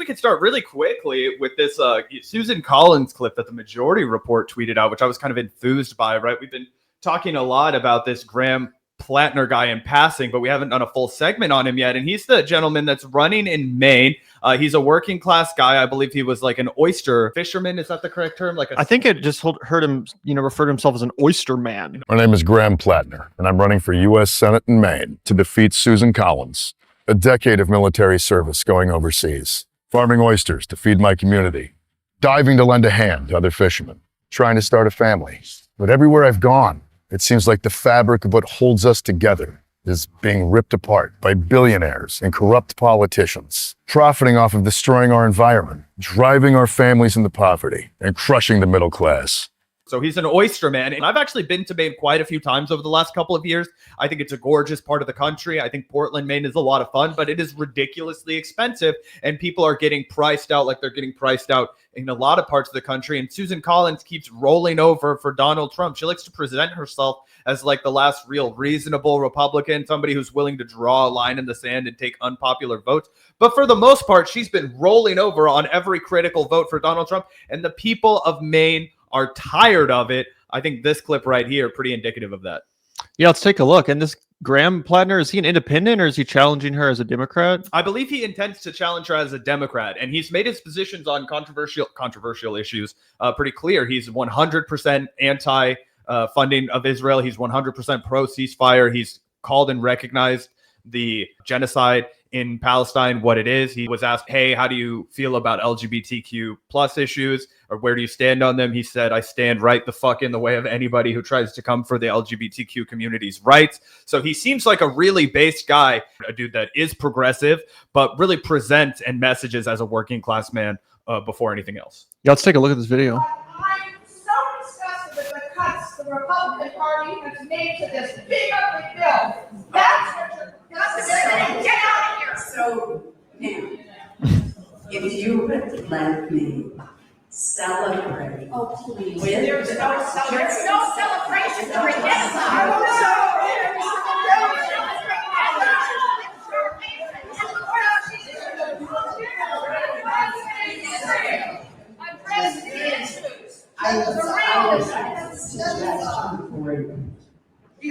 we could start really quickly with this Susan Collins clip that the Majority Report tweeted out, which I was kind of enthused by, right? We've been talking a lot about this Graham Platner guy in passing, but we haven't done a full segment on him yet. And he's the gentleman that's running in Maine. He's a working class guy. I believe he was like an oyster fisherman. Is that the correct term? I think it just heard him, refer to himself as an oyster man. My name is Graham Platner, and I'm running for U.S. Senate in Maine to defeat Susan Collins. A decade of military service going overseas, farming oysters to feed my community, diving to lend a hand to other fishermen, trying to start a family. But everywhere I've gone, it seems like the fabric of what holds us together is being ripped apart by billionaires and corrupt politicians, profiting off of destroying our environment, driving our families into poverty, and crushing the middle class. So he's an oyster man. And I've actually been to Maine quite a few times over the last couple of years. I think it's a gorgeous part of the country. I think Portland, Maine is a lot of fun, but it is ridiculously expensive. And people are getting priced out like they're getting priced out in a lot of parts of the country. And Susan Collins keeps rolling over for Donald Trump. She likes to present herself as like the last real reasonable Republican, somebody who's willing to draw a line in the sand and take unpopular votes. But for the most part, she's been rolling over on every critical vote for Donald Trump. And the people of Maine are tired of it. I think this clip right here, pretty indicative of that. Yeah, let's take a look. And this Graham Platner, is he an independent or is he challenging her as a Democrat? I believe he intends to challenge her as a Democrat, and he's made his positions on controversial issues pretty clear. He's 100% anti funding of Israel. He's 100% pro ceasefire. He's called and recognized the genocide in Palestine, what it is. He was asked, hey, how do you feel about LGBTQ plus issues, or where do you stand on them? He said, I stand right the fuck in the way of anybody who tries to come for the LGBTQ community's rights. So he seems like a really based guy, a dude that is progressive, but really presents and messages as a working class man before anything else. Yeah, let's take a look at this video. I'm so disgusted with the cuts the Republican Party has made to this big ugly bill. That's what you're get out of here. So now, if you would let me celebrate. Oh, please. There's no celebration during this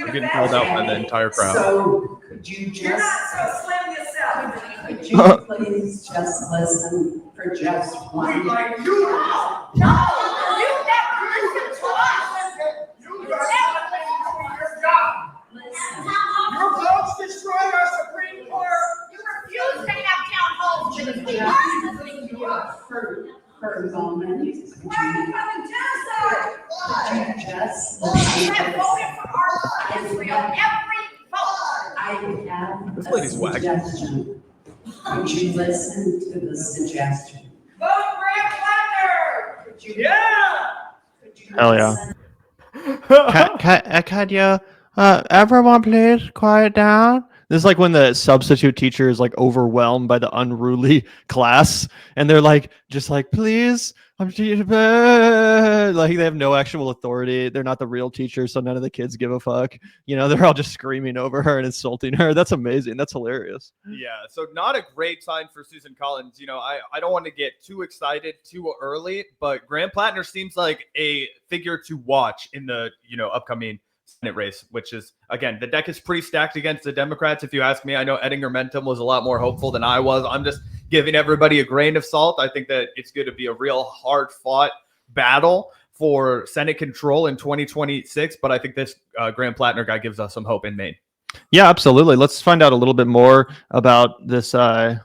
I'm getting called out by the entire crowd. So could you You're not just, so slim yourself. could you please just listen for just one? No, you never listen to us. You never listen to your job. Your votes destroyed our Supreme Court. You refuse to have town halls to the people. For a moment, Why are you coming genocide? could you just You listen have to voted for our Israel every vote. I have This a lady's whack. suggestion. Would you listen to the suggestion? Vote Graham Platner. Could you, could you Hell yeah. listen? Can you, everyone please quiet down? This is like when the substitute teacher is like overwhelmed by the unruly class and they're like, just like, please, like they have no actual authority. They're not the real teacher. So none of the kids give a fuck. They're all just screaming over her and insulting her. That's amazing. That's hilarious. Yeah, so not a great sign for Susan Collins. I don't want to get too excited too early, but Graham Platner seems like a figure to watch in the, upcoming Senate race, which is, again, the deck is pretty stacked against the Democrats. If you ask me, I know Edinger Mentum was a lot more hopeful than I was. I'm just giving everybody a grain of salt. I think that it's going to be a real hard fought battle for Senate control in 2026. But I think this Graham Platner guy gives us some hope in Maine. Yeah, absolutely. Let's find out a little bit more about this Maine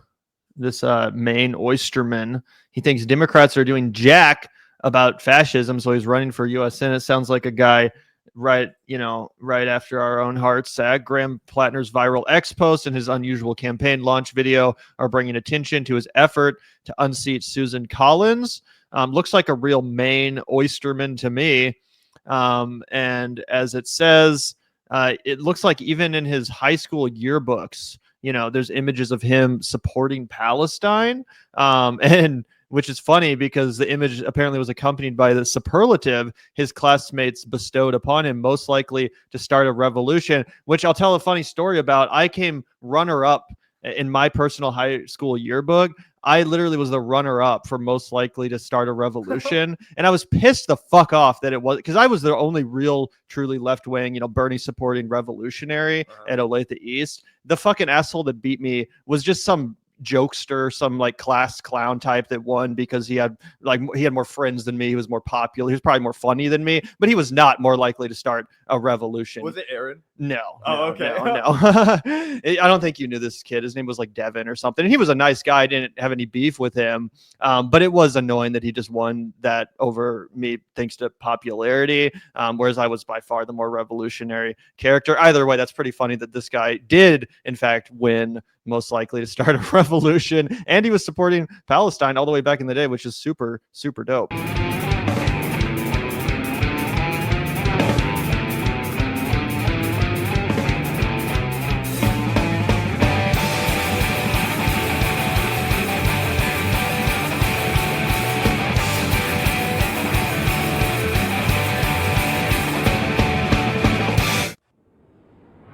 oysterman. He thinks Democrats are doing jack about fascism, so he's running for U.S. Senate. Sounds like a guy right after our own hearts. Graham Platner's viral X post and his unusual campaign launch video are bringing attention to his effort to unseat Susan Collins. Looks like a real Maine oysterman to me. And as it says, it looks like even in his high school yearbooks, there's images of him supporting Palestine. And which is funny because the image apparently was accompanied by the superlative his classmates bestowed upon him, most likely to start a revolution, which I'll tell a funny story about. I came runner-up in my personal high school yearbook, I literally was the runner-up for most likely to start a revolution, and I was pissed the fuck off that it was, because I was the only real, truly left-wing, Bernie supporting revolutionary at Olathe East. The fucking asshole that beat me was just some jokester, some like class clown type that won because he had more friends than me. He was more popular. He was probably more funny than me, but he was not more likely to start a revolution. Was it Aaron? No. Oh, okay. No. I don't think you knew this kid. His name was like Devin or something. And he was a nice guy. I didn't have any beef with him. But it was annoying that he just won that over me thanks to popularity. Whereas I was by far the more revolutionary character. Either way, that's pretty funny that this guy did, in fact, win most likely to start a revolution. And he was supporting Palestine all the way back in the day, which is super, super dope.